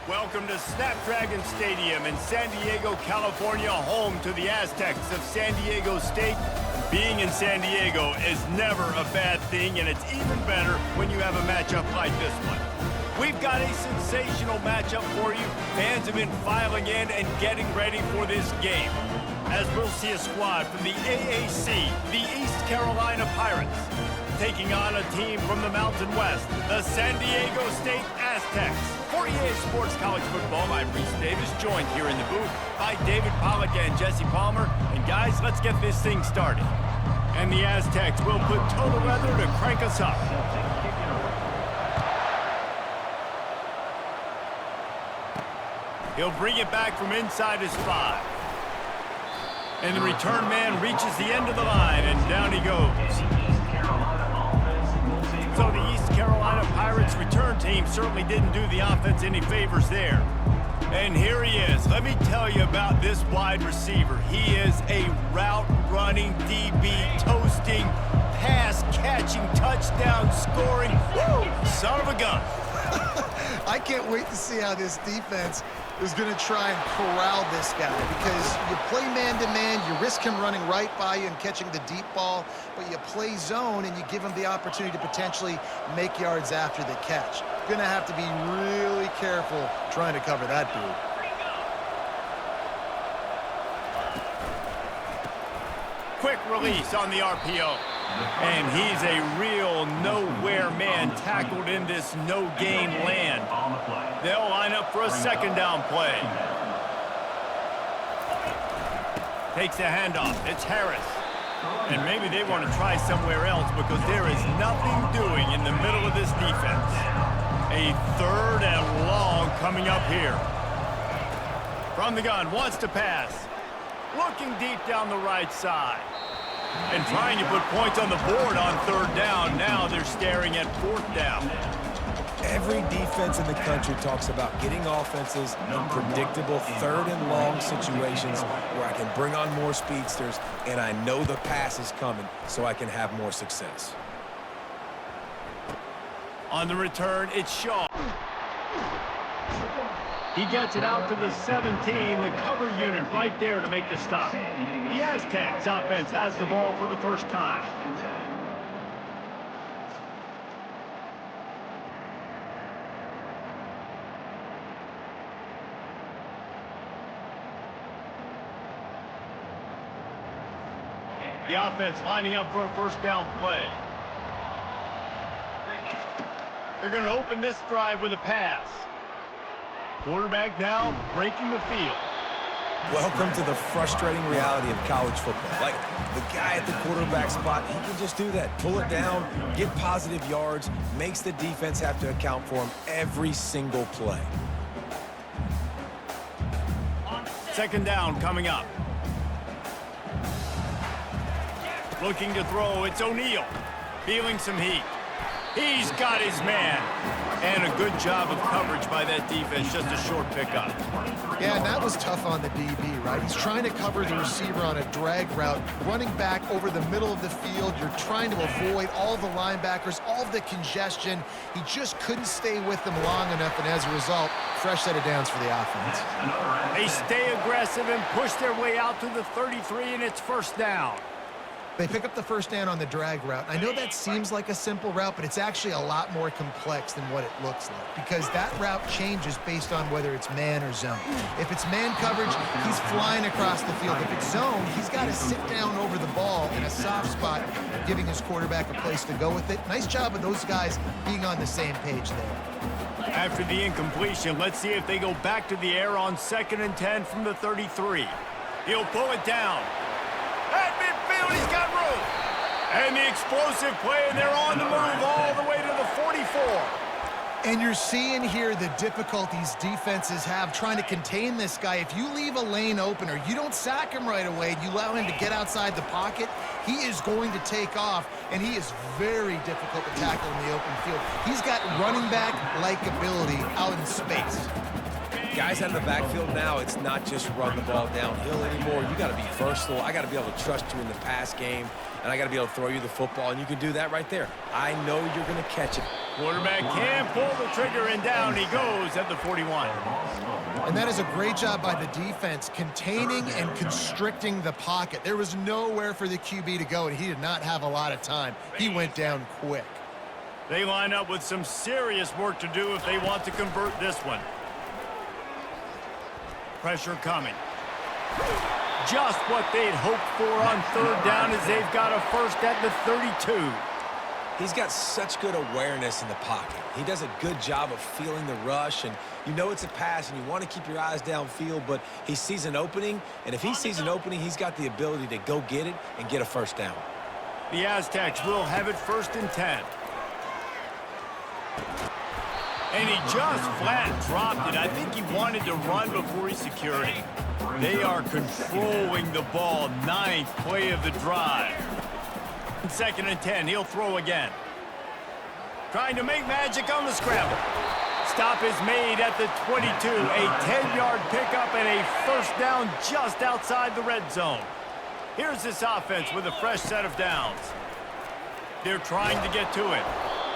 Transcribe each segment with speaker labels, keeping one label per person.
Speaker 1: Welcome to Snapdragon Stadium in San Diego, California, home to the Aztecs of San Diego State. Being in San Diego is never a bad thing, and it's even better when you have a matchup like this one. We've got a sensational matchup for you. Fans have been filing in and getting ready for this game, as we'll see a squad from the AAC, the East Carolina Pirates, taking on a team from the Mountain West, the San Diego State Aztecs. For EA Sports College Football, I'm Reese Davis, joined here in the booth by David Pollack and Jesse Palmer. And guys, let's get this thing started. And the Aztecs will put total weather to crank us up. He'll bring it back from inside his 5. And the return man reaches the end of the line, and down he goes. So the East Carolina Pirates return team certainly didn't do the offense any favors there. And here he is. Let me tell you about this wide receiver. He is a route-running DB, toasting, pass-catching, touchdown-scoring, son of a gun.
Speaker 2: I can't wait to see how this defense is going to try and corral this guy, because you play man-to-man, you risk him running right by you and catching the deep ball, but you play zone and you give him the opportunity to potentially make yards after the catch. Going to have to be really careful trying to cover that dude.
Speaker 1: Quick release on the RPO. And he's a real nowhere man tackled in this no-gain land. They'll line up for a second down play. Takes a handoff. It's Harris. And maybe they want to try somewhere else, because there is nothing doing in the middle of this defense. A third and long coming up here. From the gun, wants to pass. Looking deep down the right side. And trying to put points on the board on third down. Now they're staring at fourth down.
Speaker 3: Every defense in the country talks about getting offenses in predictable third and long situations where I can bring on more speedsters and I know the pass is coming, so I can have more success.
Speaker 1: On the return, it's Shaw. He gets it out to the 17, the cover unit right there to make the stop. The Aztecs offense has the ball for the first time. The offense lining up for a first down play. They're going to open this drive with a pass. Quarterback now breaking the field.
Speaker 3: Welcome to the frustrating reality of college football. Like, the guy at the quarterback spot, he can just do that. Pull it down, get positive yards, makes the defense have to account for him every single play.
Speaker 1: Second down coming up. Looking to throw, it's O'Neal. Feeling some heat. He's got his man. And a good job of coverage by that defense, just a short pickup.
Speaker 2: Yeah, and that was tough on the DB, right? He's trying to cover the receiver on a drag route, running back over the middle of the field. You're trying to avoid all the linebackers, all of the congestion. He just couldn't stay with them long enough, and as a result, fresh set of downs for the offense.
Speaker 1: They stay aggressive and push their way out to the 33, and it's first down.
Speaker 2: They pick up the first down on the drag route. I know that seems like a simple route, but it's actually a lot more complex than what it looks like, because that route changes based on whether it's man or zone. If it's man coverage, he's flying across the field. If it's zone, he's got to sit down over the ball in a soft spot, giving his quarterback a place to go with it. Nice job of those guys being on the same page there.
Speaker 1: After the incompletion, let's see if they go back to the air on 2nd and 10 from the 33. He'll pull it down. At midfield, he's got room. And the explosive play, and they're on the move all the way to the 44.
Speaker 2: And you're seeing here the difficulties defenses have trying to contain this guy. If you leave a lane open or you don't sack him right away, you allow him to get outside the pocket, he is going to take off, and he is very difficult to tackle in the open field. He's got running back-like ability out in space.
Speaker 3: Guys out of the backfield now, it's not just run the ball downhill anymore. You got to be versatile. I got to be able to trust you in the pass game, and I got to be able to throw you the football, and you can do that right there. I know you're going to catch it.
Speaker 1: Quarterback can pull the trigger, and down he goes at the 41.
Speaker 2: And that is a great job by the defense, containing and constricting the pocket. There was nowhere for the QB to go, and he did not have a lot of time. He went down quick.
Speaker 1: They line up with some serious work to do if they want to convert this one. Pressure coming. Just what they'd hoped for on third down as they've got a first at the 32.
Speaker 3: He's got such good awareness in the pocket. He does a good job of feeling the rush, and you know it's a pass, and you want to keep your eyes downfield, but he sees an opening, and if he sees an opening, he's got the ability to go get it and get a first down.
Speaker 1: The Aztecs will have it 1st and 10. And he just flat dropped it. I think he wanted to run before he secured it. They are controlling the ball. 9th play of the drive. 2nd and 10. He'll throw again. Trying to make magic on the scramble. Stop is made at the 22. A 10-yard pickup and a first down just outside the red zone. Here's this offense with a fresh set of downs. They're trying to get to it.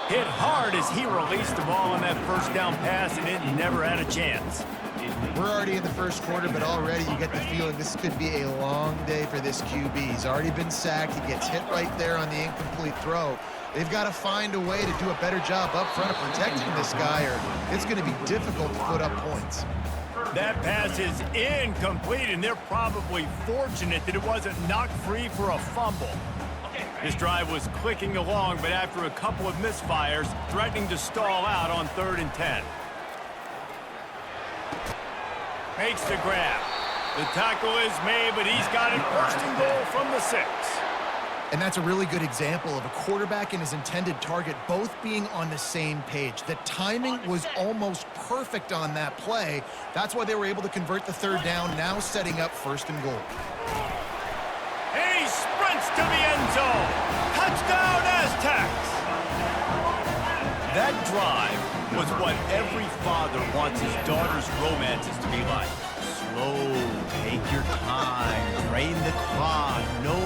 Speaker 1: Hit hard as he released the ball on that first down pass, and it never had a chance.
Speaker 2: We're already in the first quarter, but already you get the feeling this could be a long day for this QB. He's already been sacked. He gets hit right there on the incomplete throw. They've got to find a way to do a better job up front of protecting this guy, or it's going to be difficult to put up points.
Speaker 1: That pass is incomplete, and they're probably fortunate that it wasn't knocked free for a fumble. This drive was clicking along, but after a couple of misfires, threatening to stall out on 3rd and 10. Makes the grab. The tackle is made, but he's got it 1st and goal from the 6.
Speaker 2: And that's a really good example of a quarterback and his intended target both being on the same page. The timing was almost perfect on that play. That's why they were able to convert the 3rd down, now setting up 1st and goal.
Speaker 1: And he sprints to the end zone. Touchdown, Aztecs! That drive was what every father wants his daughter's romances to be like. Slow, take your time, drain the clock, no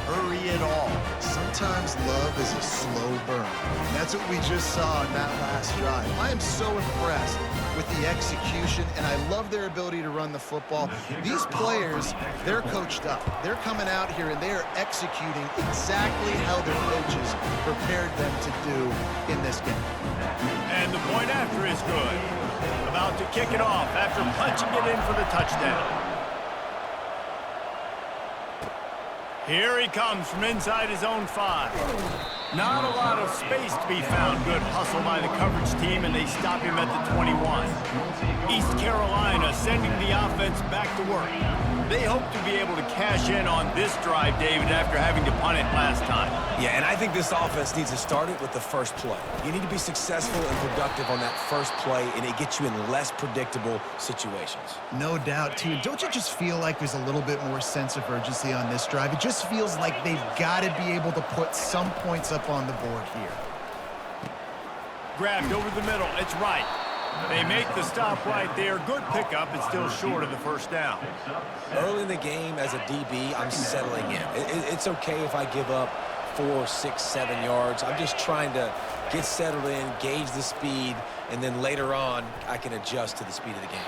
Speaker 1: hurry at all.
Speaker 2: Sometimes love is a slow burn. And that's what we just saw in that last drive. I am so impressed with the execution, and I love their ability to run the football. These players, they're coached up. They're coming out here, and they are executing exactly how their coaches prepared them to do in this game.
Speaker 1: And the point after is good. About to kick it off after punching it in for the touchdown. Here he comes from inside his own 5. Not a lot of space to be found. Good hustle by the coverage team, and they stop him at the 21. East Carolina sending the offense back to work. They hope to be able to cash in on this drive, David, after having to punt it last time.
Speaker 3: Yeah, and I think this offense needs to start it with the first play. You need to be successful and productive on that first play, and it gets you in less predictable situations.
Speaker 2: No doubt, too. Don't you just feel like there's a little bit more sense of urgency on this drive? It just feels like they've got to be able to put some points up on the board here.
Speaker 1: Grabbed over the middle. It's right. They make the stop right there. Good pickup. It's still short of the first down.
Speaker 3: Early in the game, as a DB, I'm settling in. It's okay if I give up 4, 6, 7 yards. I'm just trying to get settled in, gauge the speed, and then later on, I can adjust to the speed of the game.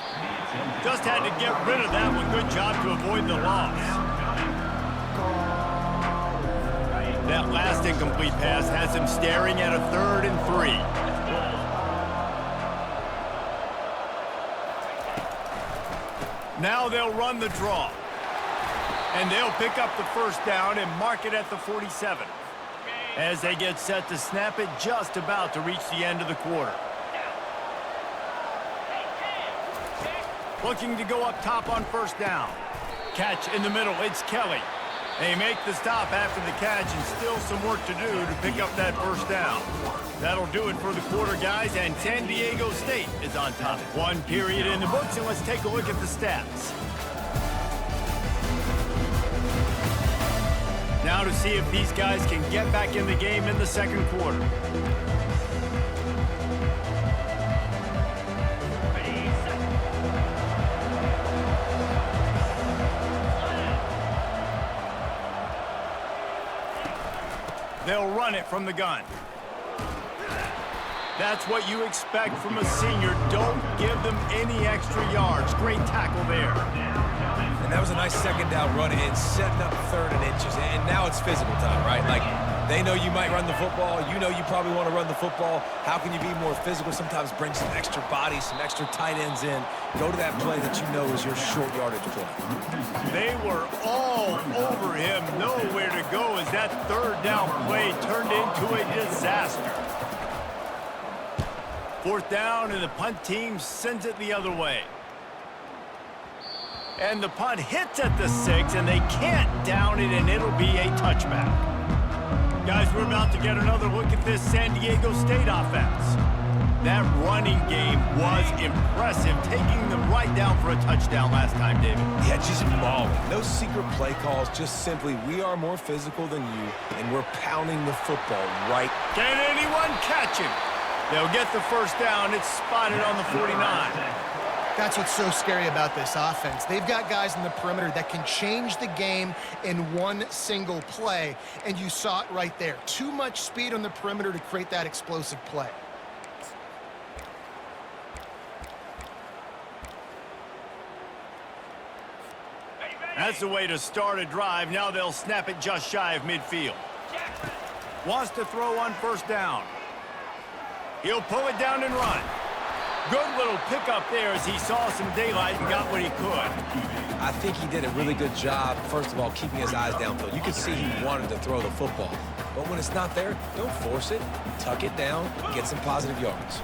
Speaker 1: Just had to get rid of that one. Good job to avoid the loss. That last incomplete pass has him staring at a 3rd and 3. Now they'll run the draw. And they'll pick up the first down and mark it at the 47. As they get set to snap it, just about to reach the end of the quarter. Looking to go up top on first down. Catch in the middle, it's Kelly. They make the stop after the catch, and still some work to do to pick up that first down. That'll do it for the quarter, guys, and San Diego State is on top. 1 period in the books, and let's take a look at the stats. Now to see if these guys can get back in the game in the second quarter. They'll run it from the gun. That's what you expect from a senior. Don't give them any extra yards. Great tackle there.
Speaker 3: And that was a nice second down run in, setting up 3rd and inches. And now it's physical time, right? Like, they know you might run the football. You know you probably want to run the football. How can you be more physical? Sometimes bring some extra bodies, some extra tight ends in. Go to that play that you know is your short yardage play.
Speaker 1: They were all over him. Nowhere to go as that 3rd down play turned into a disaster. 4th down, and the punt team sends it the other way. And the punt hits at the 6, and they can't down it, and it'll be a touchback. Guys, we're about to get another look at this San Diego State offense. That running game was impressive, taking them right down for a touchdown last time, David.
Speaker 3: Yeah, just mauling. No secret play calls, just simply, we are more physical than you, and we're pounding the football right.
Speaker 1: Can anyone catch him? They'll get the 1st down. It's spotted on the 49.
Speaker 2: That's what's so scary about this offense. They've got guys in the perimeter that can change the game in one single play, and you saw it right there. Too much speed on the perimeter to create that explosive play.
Speaker 1: That's the way to start a drive. Now they'll snap it just shy of midfield. Wants to throw on 1st down. He'll pull it down and run. Good little pickup there as he saw some daylight and got what he could.
Speaker 3: I think he did a really good job, first of all, keeping his eyes downfield. You could see he wanted to throw the football. But when it's not there, don't force it. Tuck it down, get some positive yards.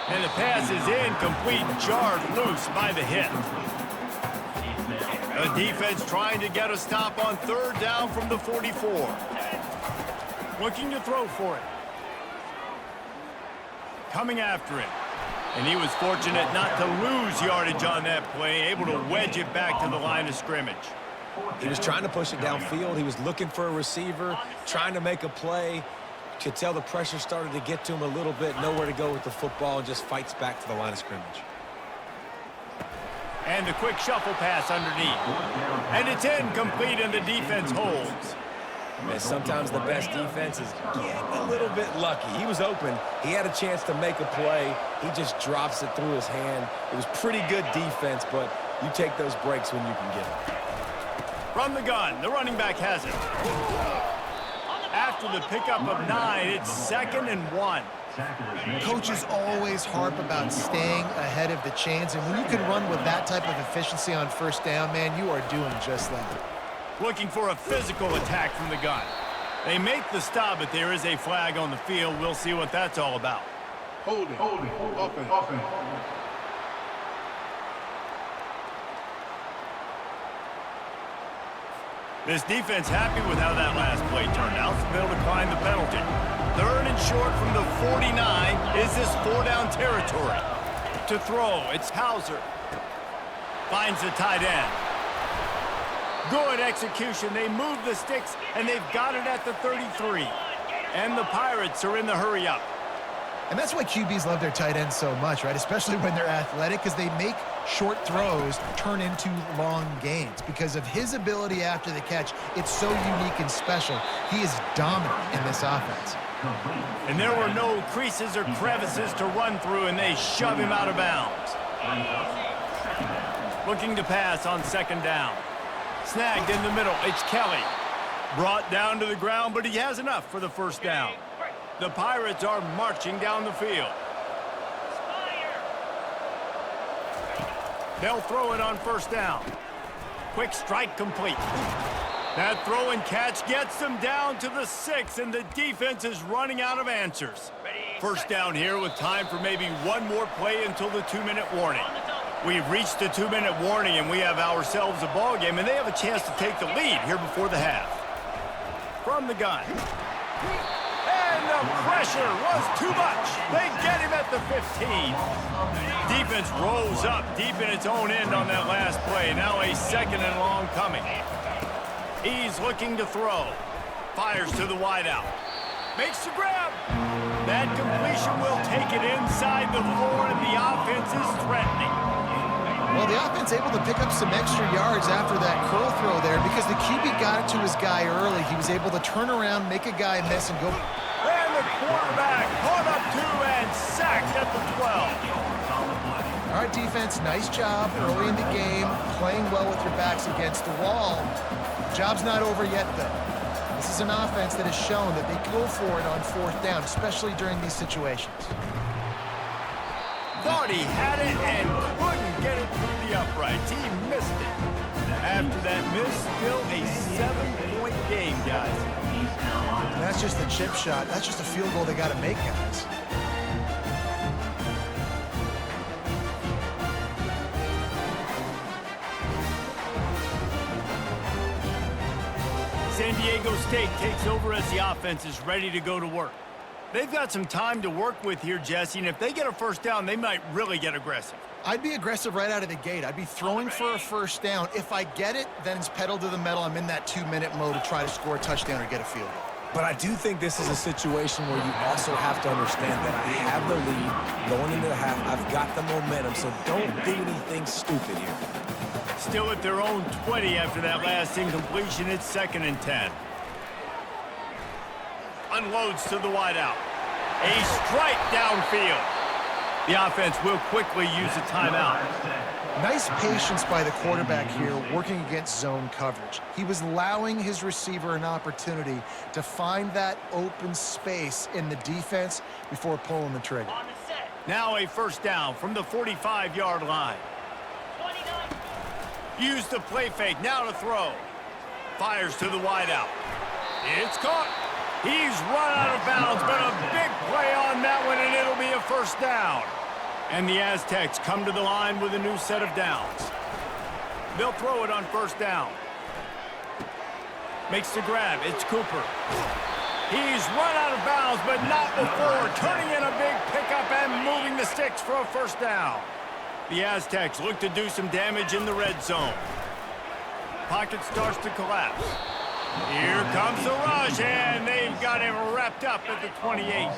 Speaker 1: And the pass is incomplete, jarred loose by the hit. The defense trying to get a stop on 3rd down from the 44. Looking to throw for it. Coming after it. And he was fortunate not to lose yardage on that play, able to wedge it back to the line of scrimmage.
Speaker 3: He was trying to push it downfield. He was looking for a receiver, trying to make a play. Could tell the pressure started to get to him a little bit, nowhere to go with the football, and just fights back to the line of scrimmage.
Speaker 1: And the quick shuffle pass underneath. And it's incomplete, and the defense holds.
Speaker 3: And sometimes the best defense is getting a little bit lucky. He was open. He had a chance to make a play. He just drops it through his hand. It was pretty good defense, but you take those breaks when you can get them.
Speaker 1: From the gun, the running back has it. After the pickup of 9, it's 2nd and 1.
Speaker 2: Coaches always harp about staying ahead of the chains, and when you can run with that type of efficiency on 1st down, man, you are doing just that.
Speaker 1: Looking for a physical attack from the gun. They make the stop, but there is a flag on the field. We'll see what that's all about.
Speaker 4: Holding, offense.
Speaker 1: This defense happy with how that last play turned out, so they'll decline the penalty. 3rd and short from the 49. Is this 4-down territory? To throw, it's Hauser. Finds the tight end. Good execution. They move the sticks, and they've got it at the 33. And the Pirates are in the hurry-up.
Speaker 2: And that's why QBs love their tight ends so much, right? Especially when they're athletic, because they make short throws turn into long gains. Because of his ability after the catch, it's so unique and special. He is dominant in this offense.
Speaker 1: And there were no creases or crevices to run through, and they shove him out of bounds. Looking to pass on 2nd down. Snagged in the middle. It's Kelly. Brought down to the ground, but he has enough for the 1st down. The Pirates are marching down the field. They'll throw it on 1st down. Quick strike complete. That throw and catch gets them down to the 6, and the defense is running out of answers. 1st down here with time for maybe one more play until the 2-minute warning. We've reached the 2-minute warning, and we have ourselves a ball game, and they have a chance to take the lead here before the half. From the gun. And the pressure was too much. They get him at the 15. Defense rolls up deep in its own end on that last play. Now a 2nd and long coming. He's looking to throw. Fires to the wideout. Makes the grab. That completion will take it inside the 4, and the offense is threatening.
Speaker 2: Well, the offense able to pick up some extra yards after that curl throw there because the QB got it to his guy early. He was able to turn around, make a guy miss, and go.
Speaker 1: And the quarterback caught up to and sacked at the 12.
Speaker 2: All right, defense, nice job early in the game, playing well with your backs against the wall. Job's not over yet, though. This is an offense that has shown that they go for it on 4th down, especially during these situations.
Speaker 1: Thought he had it and couldn't get it through the uprights. He missed it. After that miss, still a 7-point game, guys.
Speaker 2: And that's just a chip shot. That's just a field goal they got to make, guys.
Speaker 1: San Diego State takes over as the offense is ready to go to work. They've got some time to work with here, Jesse, and if they get a first down, they might really get aggressive.
Speaker 2: I'd be aggressive right out of the gate. I'd be throwing for a first down. If I get it, then it's pedal to the metal. I'm in that 2-minute mode to try to score a touchdown or get a field goal.
Speaker 3: But I do think this is a situation where you also have to understand that I have the lead going into the half. I've got the momentum, so don't do anything stupid here.
Speaker 1: Still at their own 20 after that last incompletion. It's 2nd and 10. Unloads to the wideout. A strike downfield. The offense will quickly use a timeout.
Speaker 2: Nice patience by the quarterback here, working against zone coverage. He was allowing his receiver an opportunity to find that open space in the defense before pulling the trigger.
Speaker 1: Now a first down from the 45-yard line. Use the play fake, now to throw. Fires to the wideout. It's caught. He's run out of bounds, but a big play on that one, and it'll be a first down. And the Aztecs come to the line with a new set of downs. They'll throw it on first down. Makes the grab. It's Cooper. He's run out of bounds, but not before turning in a big pickup and moving the sticks for a first down. The Aztecs look to do some damage in the red zone. Pocket starts to collapse. Here comes the rush, and they've got him wrapped up at the 28.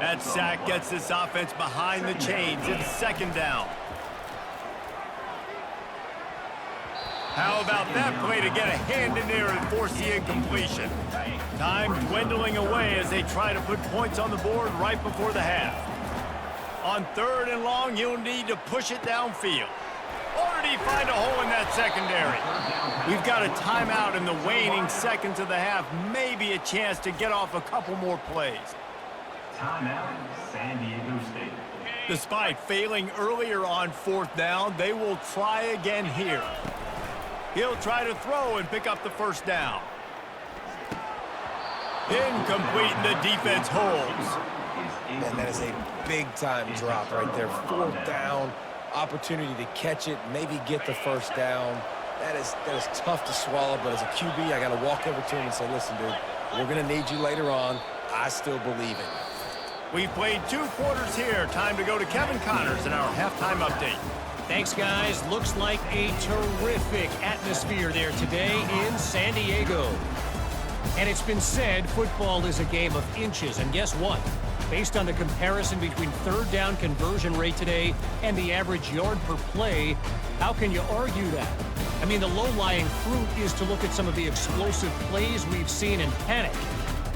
Speaker 1: That sack gets this offense behind the chains. It's 2nd down. How about that play to get a hand in there and force the incompletion? Time dwindling away as they try to put points on the board right before the half. On 3rd and long, you'll need to push it downfield. Or did he find a hole in that secondary? We've got a timeout in the waning seconds of the half. Maybe a chance to get off a couple more plays.
Speaker 5: Timeout, San Diego State.
Speaker 1: Despite failing earlier on 4th down, they will try again here. He'll try to throw and pick up the first down. Incomplete, and the defense holds.
Speaker 3: And that is a big-time drop right there. 4th down, opportunity to catch it, maybe get the first down. That is tough to swallow, but as a QB, I got to walk over to him and say, listen, dude, we're going to need you later on. I still believe in you.
Speaker 1: We've played 2 quarters here. Time to go to Kevin Connors in our halftime update.
Speaker 6: Thanks, guys. Looks like a terrific atmosphere there today in San Diego. And it's been said football is a game of inches, and guess what? Based on the comparison between 3rd down conversion rate today and the average yard per play, how can you argue that? I mean, the low-lying fruit is to look at some of the explosive plays we've seen in panic.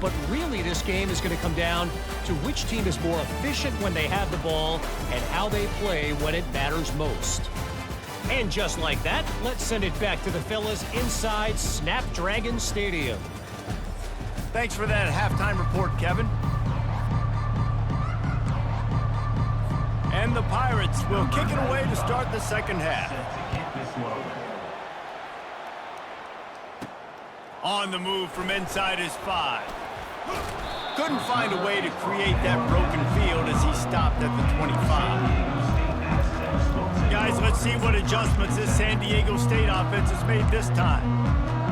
Speaker 6: But really, this game is going to come down to which team is more efficient when they have the ball and how they play when it matters most. And just like that, let's send it back to the fellas inside Snapdragon Stadium.
Speaker 1: Thanks for that halftime report, Kevin. And the Pirates will kick it away to start the second half. On the move from inside his 5. Couldn't find a way to create that broken field as he stopped at the 25. Guys, let's see what adjustments this San Diego State offense has made this time.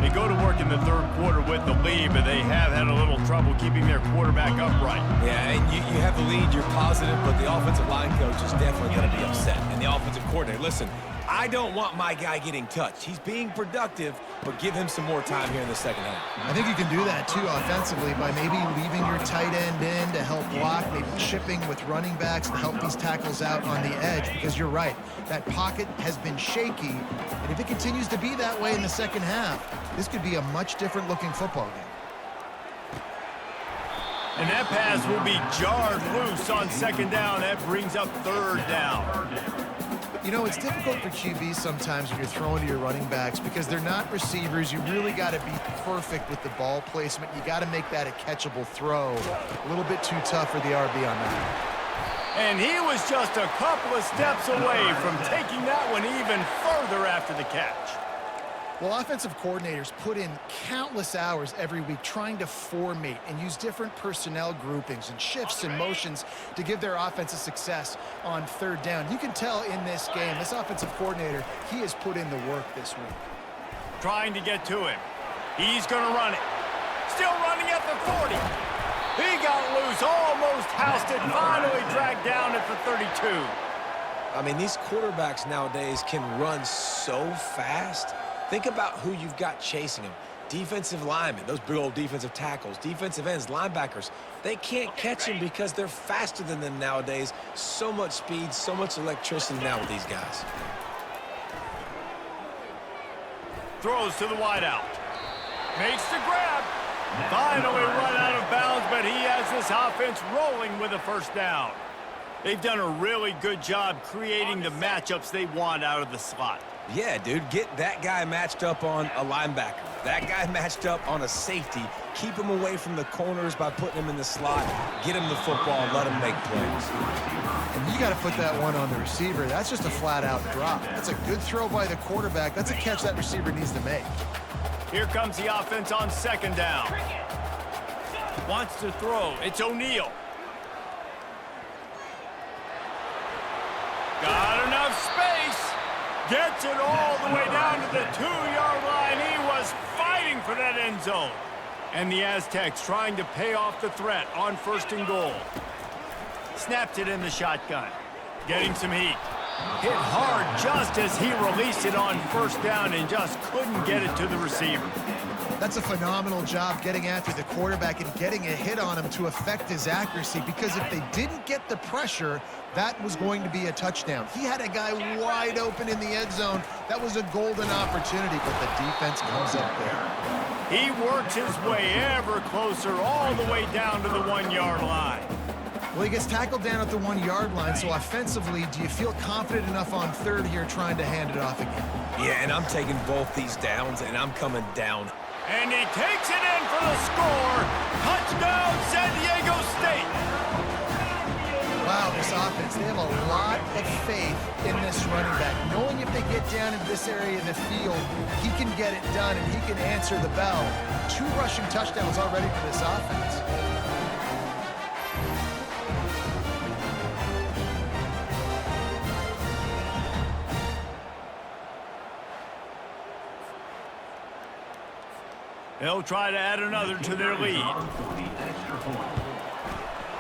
Speaker 1: They go to work in the 3rd quarter with the lead, but they have had a little trouble keeping their quarterback upright.
Speaker 3: Yeah, and you have the lead, you're positive, but the offensive line coach is definitely going to be upset. And the offensive coordinator, listen, I don't want my guy getting touched. He's being productive, but give him some more time here in the second half.
Speaker 2: I think you can do that, too, offensively, by maybe leaving your tight end in to help block, maybe chipping with running backs to help these tackles out on the edge, because you're right. That pocket has been shaky, and if it continues to be that way in the second half, this could be a much different-looking football game.
Speaker 1: And that pass will be jarred loose on second down. That brings up third down.
Speaker 2: You know, it's difficult for QBs sometimes when you're throwing to your running backs because they're not receivers. You really got to be perfect with the ball placement. You got to make that a catchable throw. A little bit too tough for the RB on that.
Speaker 1: And he was just a couple of steps away from taking that one even further after the catch.
Speaker 2: Well, offensive coordinators put in countless hours every week trying to formate and use different personnel groupings and shifts and motions to give their offensive success on third down. You can tell in this game, this offensive coordinator, he has put in the work this week.
Speaker 1: Trying to get to him. He's going to run it. Still running at the 40. He got loose, almost housed it, finally dragged down at the 32.
Speaker 3: I mean, these quarterbacks nowadays can run so fast. Think about who you've got chasing them. Defensive linemen, those big old defensive tackles, defensive ends, linebackers. They can't catch them because they're faster than them nowadays. So much speed, so much electricity now with these guys.
Speaker 1: Throws to the wideout. Makes the grab. Finally run out of bounds, but he has this offense rolling with a first down. They've done a really good job creating the matchups they want out of the slot.
Speaker 3: Yeah, dude, get that guy matched up on a linebacker. That guy matched up on a safety. Keep him away from the corners by putting him in the slot. Get him the football, let him make plays.
Speaker 2: And you got to put that one on the receiver. That's just a flat-out drop. That's a good throw by the quarterback. That's a catch that receiver needs to make.
Speaker 1: Here comes the offense on second down. Wants to throw. It's O'Neal. Got enough space. Gets it all the way down to the 2-yard line. He was fighting for that end zone. And the Aztecs trying to pay off the threat on first and goal. Snapped it in the shotgun. Getting some heat. Hit hard just as he released it on first down and just couldn't get it to the receiver.
Speaker 2: That's a phenomenal job getting after the quarterback and getting a hit on him to affect his accuracy, because if they didn't get the pressure, that was going to be a touchdown. He had a guy wide open in the end zone. That was a golden opportunity, but the defense comes up there.
Speaker 1: He works his way ever closer all the way down to the 1-yard line.
Speaker 2: Well, he gets tackled down at the 1-yard line, so offensively, do you feel confident enough on third here trying to hand it off again?
Speaker 3: Yeah, and I'm taking both these downs, and I'm coming down.
Speaker 1: And he takes it in for the score. Touchdown, San Diego State.
Speaker 2: Wow, this offense, they have a lot of faith in this running back. Knowing if they get down in this area of the field, he can get it done and he can answer the bell. 2 rushing touchdowns already for this offense.
Speaker 1: They'll try to add another to their lead.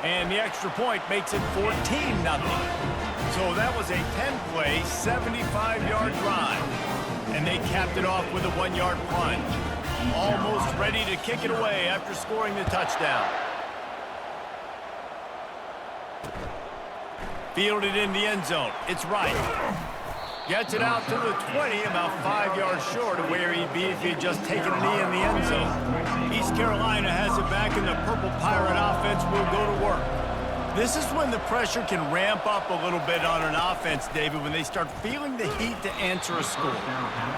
Speaker 1: And the extra point makes it 14-0. So that was a 10-play, 75-yard drive. And they capped it off with a 1-yard plunge. Almost ready to kick it away after scoring the touchdown. Fielded in the end zone. It's right. Gets it out to the 20, about 5 yards short of where he'd be if he'd just taken a knee in the end zone. East Carolina has it back, and the Purple Pirate offense will go to work. This is when the pressure can ramp up a little bit on an offense, David, when they start feeling the heat to answer a score.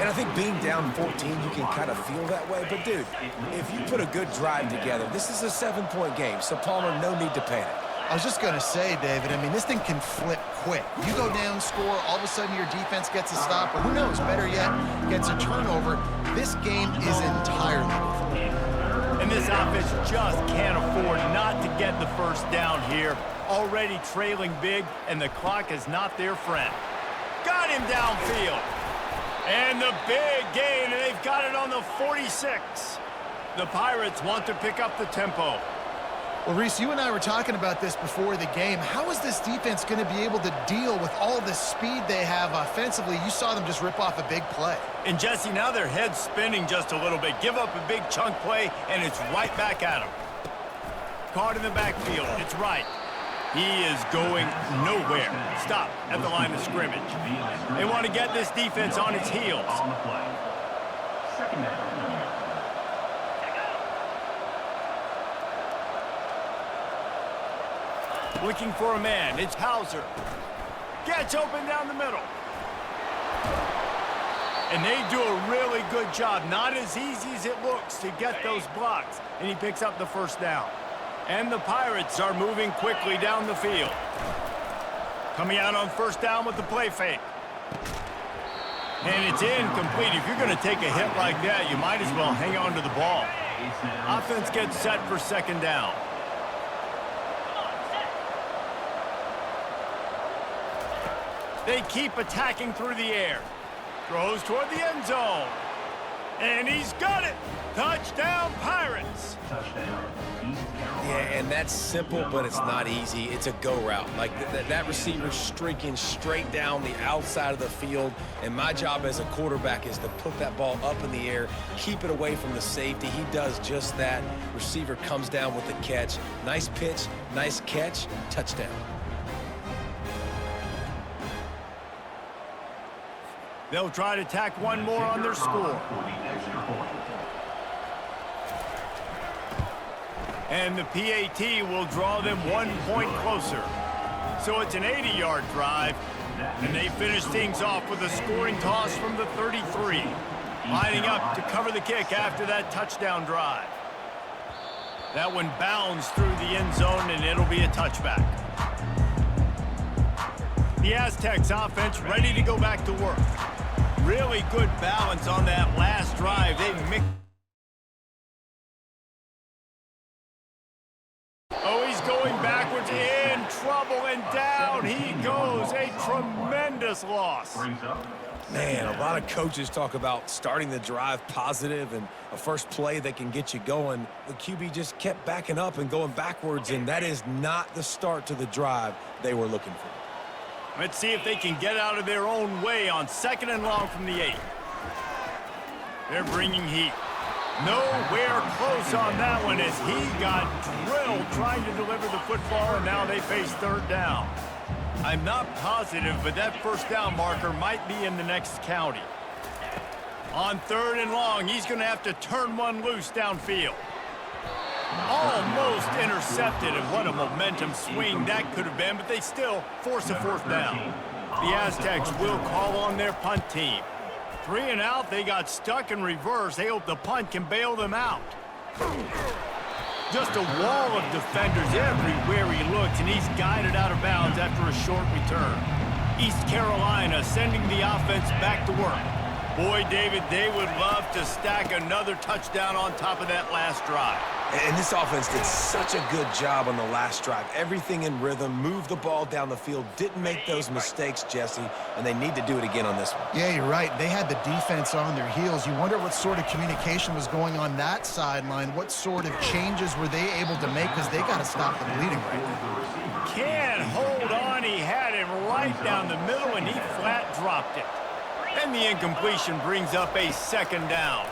Speaker 3: And I think being down 14, you can kind of feel that way. But, dude, if you put a good drive together, this is a 7-point game, so Palmer, no need to panic.
Speaker 2: I was just going to say, David, I mean, this thing can flip quick. You go down, score, all of a sudden your defense gets a stop, or who knows, better yet, gets a turnover. This game is entirely different.
Speaker 1: And this offense just can't afford not to get the first down here. Already trailing big, and the clock is not their friend. Got him downfield. And the big gain, and they've got it on the 46. The Pirates want to pick up the tempo.
Speaker 2: Well, Reese, you and I were talking about this before the game. How is this defense going to be able to deal with all the speed they have offensively? You saw them just rip off a big play.
Speaker 1: And, Jesse, now their head's spinning just a little bit. Give up a big chunk play, and it's right back at them. Caught in the backfield. It's right. He is going nowhere. Stop at the line of scrimmage. They want to get this defense on its heels.
Speaker 5: On the play. Second down.
Speaker 1: Looking for a man. It's Hauser. Gets open down the middle. And they do a really good job. Not as easy as it looks to get those blocks. And he picks up the first down. And the Pirates are moving quickly down the field. Coming out on first down with the play fake. And it's incomplete. If you're going to take a hit like that, you might as well hang on to the ball. Offense gets set for second down. They keep attacking through the air. Throws toward the end zone. And he's got it. Touchdown, Pirates.
Speaker 5: Touchdown. East Carolina.
Speaker 3: Yeah, and that's simple, but it's not easy. It's a go route. Like that receiver's streaking straight down the outside of the field, and my job as a quarterback is to put that ball up in the air, keep it away from the safety. He does just that. Receiver comes down with the catch. Nice pitch, nice catch, touchdown.
Speaker 1: They'll try to tack one more on their score. And the PAT will draw them 1 point closer. So it's an 80-yard drive, and they finish things off with a scoring toss from the 33. Lining up to cover the kick after that touchdown drive. That one bounds through the end zone, and it'll be a touchback. The Aztecs offense ready to go back to work. Really good balance on that last drive. They mixed. Oh, he's going backwards, in trouble, and down he goes. A tremendous loss.
Speaker 3: Man, a lot of coaches talk about starting the drive positive and a first play that can get you going. The QB just kept backing up and going backwards, and that is not the start to the drive they were looking for.
Speaker 1: Let's see if they can get out of their own way on 2nd and long from the 8. They're bringing heat. Nowhere close on that one as he got drilled trying to deliver the football, and now they face third down. I'm not positive, but that first down marker might be in the next county. On 3rd and long, he's going to have to turn one loose downfield. Almost intercepted, and what a momentum swing that could have been, but they still force a 4th down. The Aztecs will call on their punt team. 3 and out, they got stuck in reverse. They hope the punt can bail them out. Just a wall of defenders everywhere he looks, and he's guided out of bounds after a short return. East Carolina sending the offense back to work. Boy, David, they would love to stack another touchdown on top of that last drive.
Speaker 3: And this offense did such a good job on the last drive. Everything in rhythm, moved the ball down the field, didn't make those mistakes, Jesse, and they need to do it again on this one.
Speaker 2: Yeah, you're right. They had the defense on their heels. You wonder what sort of communication was going on that sideline. What sort of changes were they able to make, because they got to stop the bleeding right now.
Speaker 1: Can't hold on. He had him right down the middle, and he flat dropped it. And the incompletion brings up a 2nd down.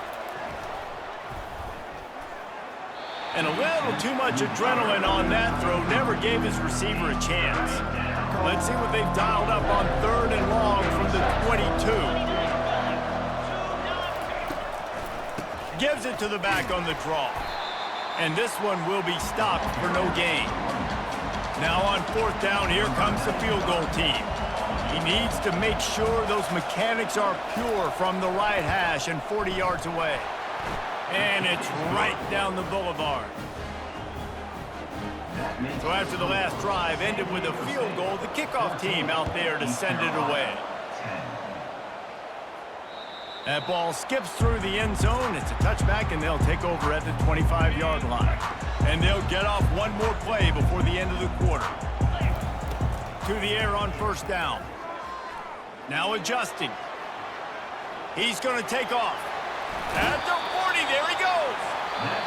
Speaker 1: And a little too much adrenaline on that throw never gave his receiver a chance. Let's see what they've dialed up on 3rd and long from the 22. Gives it to the back on the draw. And this one will be stopped for no gain. Now on 4th down, here comes the field goal team. He needs to make sure those mechanics are pure from the right hash and 40 yards away. And it's right down the boulevard. So after the last drive ended with a field goal, the kickoff team out there to send it away. That ball skips through the end zone. It's a touchback, and they'll take over at the 25-yard line. And they'll get off one more play before the end of the quarter. To the air on 1st down. Now adjusting. He's going to take off. At the 40, there he goes.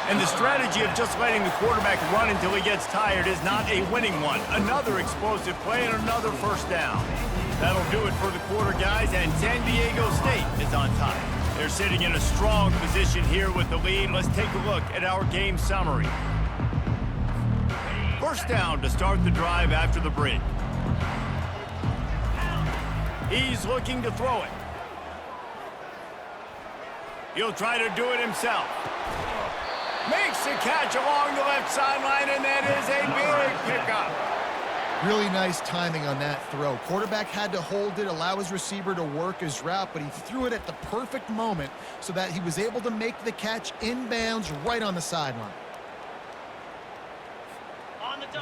Speaker 1: And the strategy of just letting the quarterback run until he gets tired is not a winning one. Another explosive play and another first down. That'll do it for the quarter, guys, and San Diego State is on top. They're sitting in a strong position here with the lead. Let's take a look at our game summary. First down to start the drive after the break. He's looking to throw it. He'll try to do it himself. Makes the catch along the left sideline, and that is a big pickup.
Speaker 2: Really nice timing on that throw. Quarterback had to hold it, allow his receiver to work his route, but he threw it at the perfect moment so that he was able to make the catch inbounds right on the sideline.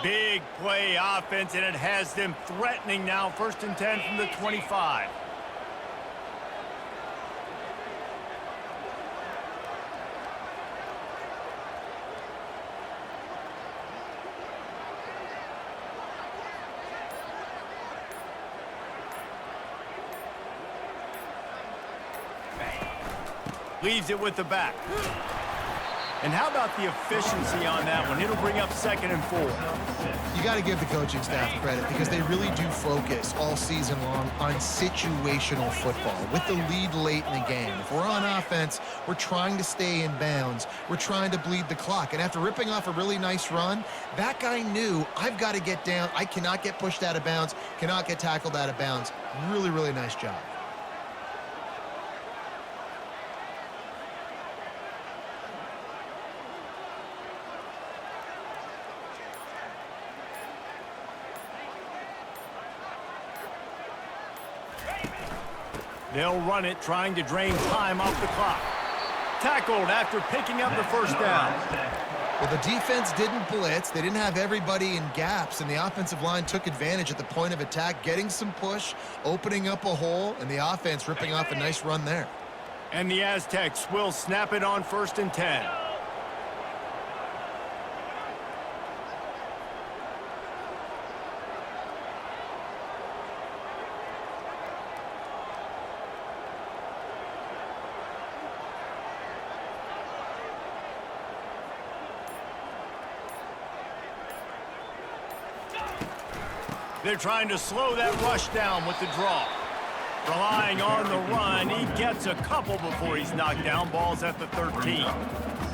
Speaker 1: Big play offense, and it has them threatening now. 1st and 10 from the 25. Leaves it with the back. And how about the efficiency on that one? It'll bring up 2nd and 4.
Speaker 2: You got to give the coaching staff credit because they really do focus all season long on situational football with the lead late in the game. If we're on offense, we're trying to stay in bounds. We're trying to bleed the clock. And after ripping off a really nice run, that guy knew, I've got to get down. I cannot get pushed out of bounds, cannot get tackled out of bounds. Really, really nice job.
Speaker 1: They'll run it, trying to drain time off the clock. Tackled after picking up the first down.
Speaker 2: Well, the defense didn't blitz. They didn't have everybody in gaps, and the offensive line took advantage at the point of attack, getting some push, opening up a hole, and the offense ripping off a nice run there.
Speaker 1: And the Aztecs will snap it on 1st and 10. They're trying to slow that rush down with the draw. Relying on the run, he gets a couple before he's knocked down. Ball's at the 13.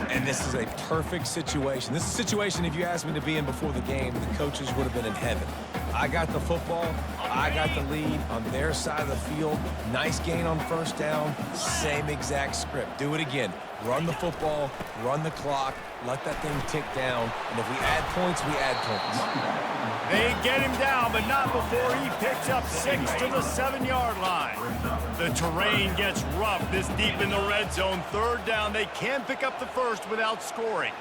Speaker 3: And this is a perfect situation. This is a situation, if you asked me to be in before the game, the coaches would have been in heaven. I got the football. I got the lead on their side of the field. Nice gain on first down. Same exact script. Do it again. Run the football, run the clock, let that thing tick down. And if we add points, we add points.
Speaker 1: They get him down, but not before he picks up 6 to the 7-yard line. The terrain gets rough this deep in the red zone. 3rd down, they can pick up the first without scoring.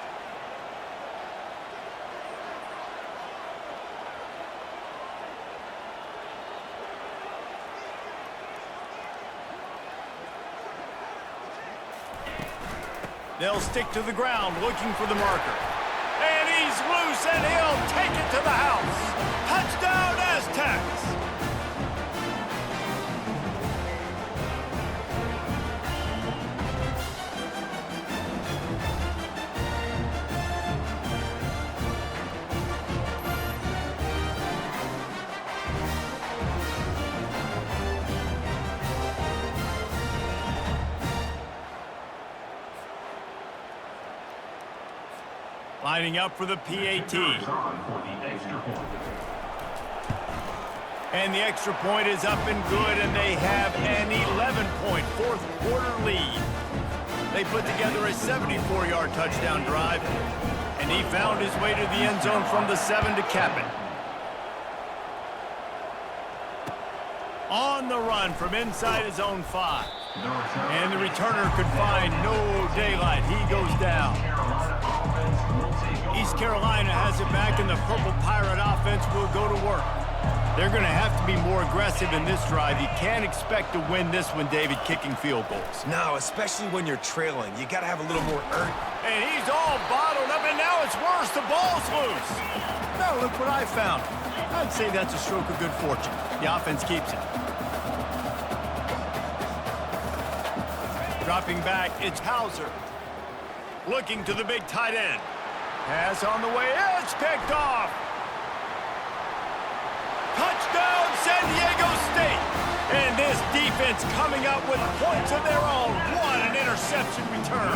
Speaker 1: They'll stick to the ground looking for the marker. And he's loose, and he'll take it to the house. Touchdown, Aztecs! Lining up for the PAT. And the extra point is up and good, and they have an 11-point fourth-quarter lead. They put together a 74-yard touchdown drive, and he found his way to the end zone from the 7 to cap it. On the run from inside his own 5. And the returner could find no daylight. He goes down. East Carolina has it back, and the Purple Pirate offense will go to work. They're going to have to be more aggressive in this drive. You can't expect to win this one, David, kicking field goals.
Speaker 3: No, especially when you're trailing. You got to have a little more urge.
Speaker 1: And he's all bottled up, and now it's worse. The ball's loose. Now look what I found. I'd say that's a stroke of good fortune. The offense keeps it. Dropping back, it's Hauser. Looking to the big tight end. Pass on the way. It's picked off. Touchdown, San Diego State. And this defense coming up with points of their own. What an interception return.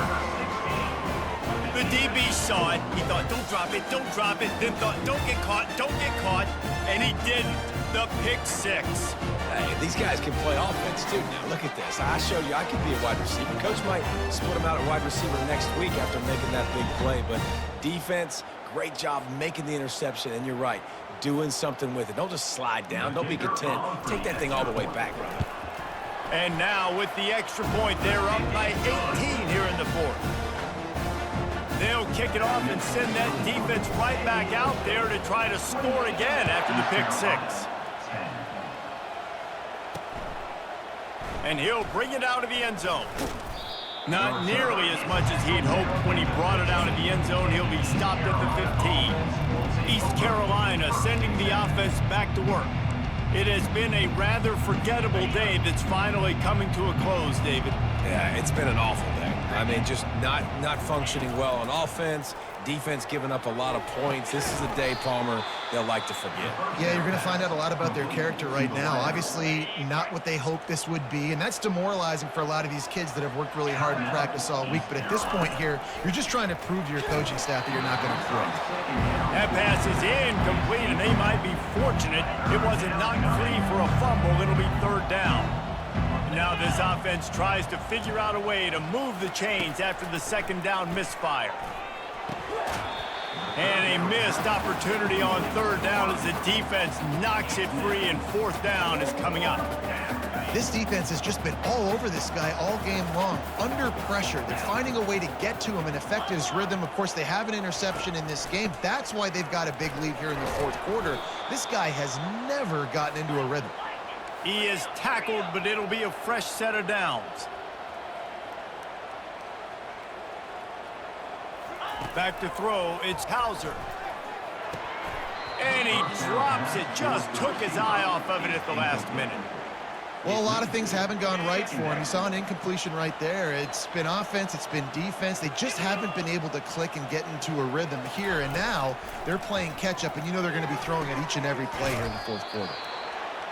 Speaker 1: The DB saw it. He thought, don't drop it, don't drop it. Then thought, don't get caught, don't get caught. And he didn't. The pick six.
Speaker 3: Hey, these guys can play offense, too. Now, look at this. I showed you I can be a wide receiver. Coach might split him out at wide receiver next week after making that big play. But defense, great job making the interception. And you're right, doing something with it. Don't just slide down. Don't be content. Take that thing all the way back, brother.
Speaker 1: And now with the extra point, they're up by 18 here in the fourth. They'll kick it off and send that defense right back out there to try to score again after the pick six. And he'll bring it out of the end zone. Not nearly as much as he'd hoped when he brought it out of the end zone. He'll be stopped at the 15. East Carolina sending the offense back to work. It has been a rather forgettable day that's finally coming to a close, David.
Speaker 3: Yeah, it's been an awful day. I mean, just not functioning well on offense. Defense giving up a lot of points. This is a day, Palmer, they'll like to forget.
Speaker 2: Yeah, you're going to find out a lot about their character right now. Obviously, not what they hoped this would be, and that's demoralizing for a lot of these kids that have worked really hard in practice all week. But at this point here, you're just trying to prove to your coaching staff that you're not going to quit.
Speaker 1: That pass is incomplete, and they might be fortunate it wasn't knocked free for a fumble. It'll be third down. Now this offense tries to figure out a way to move the chains after the second down misfire. And a missed opportunity on third down as the defense knocks it free, and fourth down is coming up.
Speaker 2: This defense has just been all over this guy all game long, under pressure. They're finding a way to get to him and affect his rhythm. Of course, they have an interception in this game. That's why they've got a big lead here in the fourth quarter. This guy has never gotten into a rhythm.
Speaker 1: He is tackled, but it'll be a fresh set of downs. Back to throw, it's Hauser. And he drops it, just took his eye off of it at the last minute.
Speaker 2: Well, a lot of things haven't gone right for him. You saw an incompletion right there. It's been offense, it's been defense. They just haven't been able to click and get into a rhythm here. And now they're playing catch-up, and you know they're going to be throwing at each and every play here in the fourth quarter.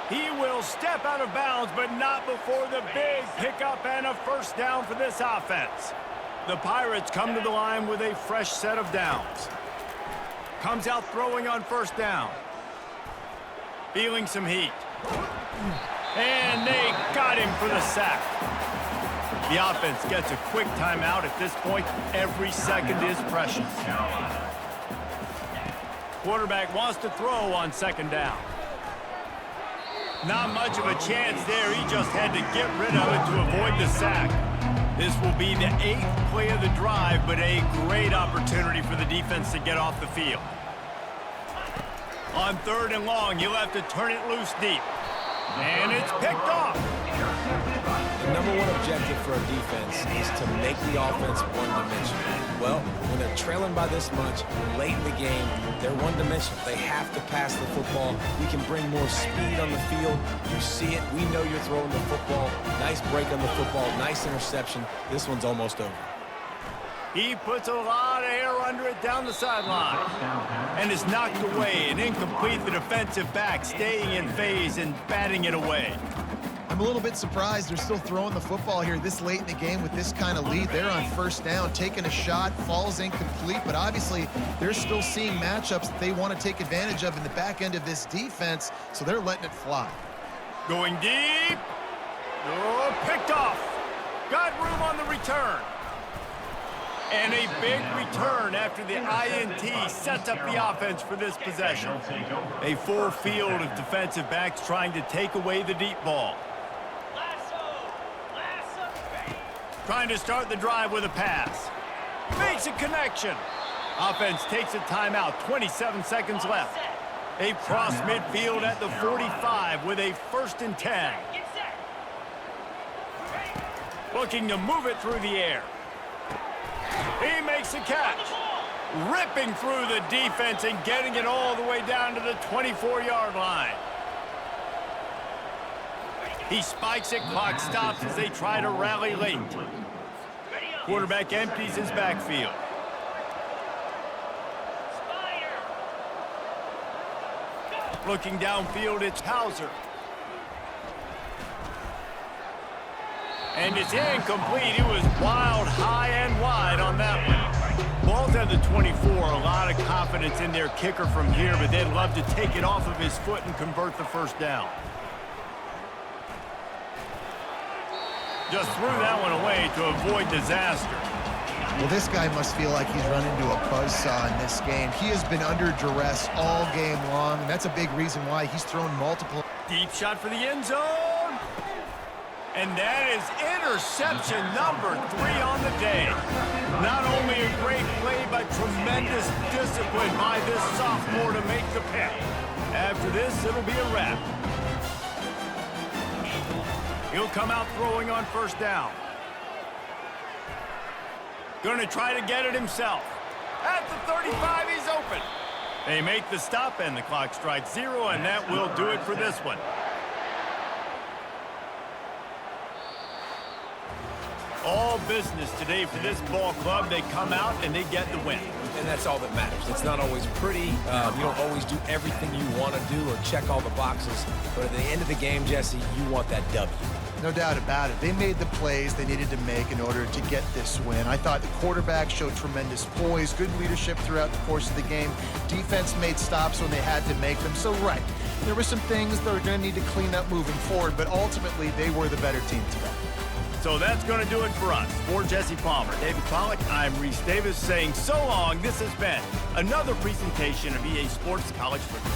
Speaker 1: He will step out of bounds, but not before the big pickup and a first down for this offense. The Pirates come to the line with a fresh set of downs. Comes out throwing on first down. Feeling some heat. And they got him for the sack. The offense gets a quick timeout at this point. Every second is precious. Quarterback wants to throw on second down. Not much of a chance there. He just had to get rid of it to avoid the sack. This will be the 8th play of the drive, but a great opportunity for the defense to get off the field. On third and long, you'll have to turn it loose deep. And it's picked off.
Speaker 3: The number one objective for a defense is to make the offense one-dimensional. Well, when they're trailing by this much, late in the game, they're one-dimensional. They have to pass the football. We can bring more speed on the field. You see it. We know you're throwing the football. Nice break on the football. Nice interception. This one's almost over.
Speaker 1: He puts a lot of air under it down the sideline. And is knocked away and incomplete. The defensive back staying in phase and batting it away.
Speaker 2: I'm a little bit surprised they're still throwing the football here this late in the game with this kind of lead. They're on first down, taking a shot, falls incomplete, but obviously they're still seeing matchups that they want to take advantage of in the back end of this defense, so they're letting it fly.
Speaker 1: Going deep. Oh, picked off. Got room on the return. And a big return after the INT sets up the offense for this possession. A full field of defensive backs trying to take away the deep ball. Trying to start the drive with a pass. Makes a connection. Offense takes a timeout, 27 seconds left. They cross midfield at the 45 with a 1st and 10. Looking to move it through the air. He makes a catch. Ripping through the defense and getting it all the way down to the 24-yard line. He spikes it, clock stops as they try to rally late. Quarterback empties his backfield. Looking downfield, it's Hauser. And it's incomplete. He was wild, high and wide on that one. Ball's at the 24. A lot of confidence in their kicker from here, but they'd love to take it off of his foot and convert the first down. Just threw that one away to avoid disaster.
Speaker 2: Well, this guy must feel like he's run into a buzzsaw in this game. He has been under duress all game long, and that's a big reason why he's thrown multiple.
Speaker 1: Deep shot for the end zone. And that is interception number 3 on the day. Not only a great play, but tremendous discipline by this sophomore to make the pick. After this, it'll be a wrap. He'll come out throwing on first down. Going to try to get it himself. At the 35, he's open. They make the stop, and the clock strikes 0, and that will do it for this one. All business today for this ball club. They come out and they get the win.
Speaker 3: And that's all that matters. It's not always pretty. You don't always do everything you want to do or check all the boxes. But at the end of the game, Jesse, you want that W.
Speaker 2: No doubt about it. They made the plays they needed to make in order to get this win. I thought the quarterback showed tremendous poise, good leadership throughout the course of the game. Defense made stops when they had to make them. So, right, there were some things they were going to need to clean up moving forward, but ultimately they were the better team today.
Speaker 1: So that's going to do it for us. For Jesse Palmer, David Pollack, I'm Reese Davis saying so long. This has been another presentation of EA Sports College Football.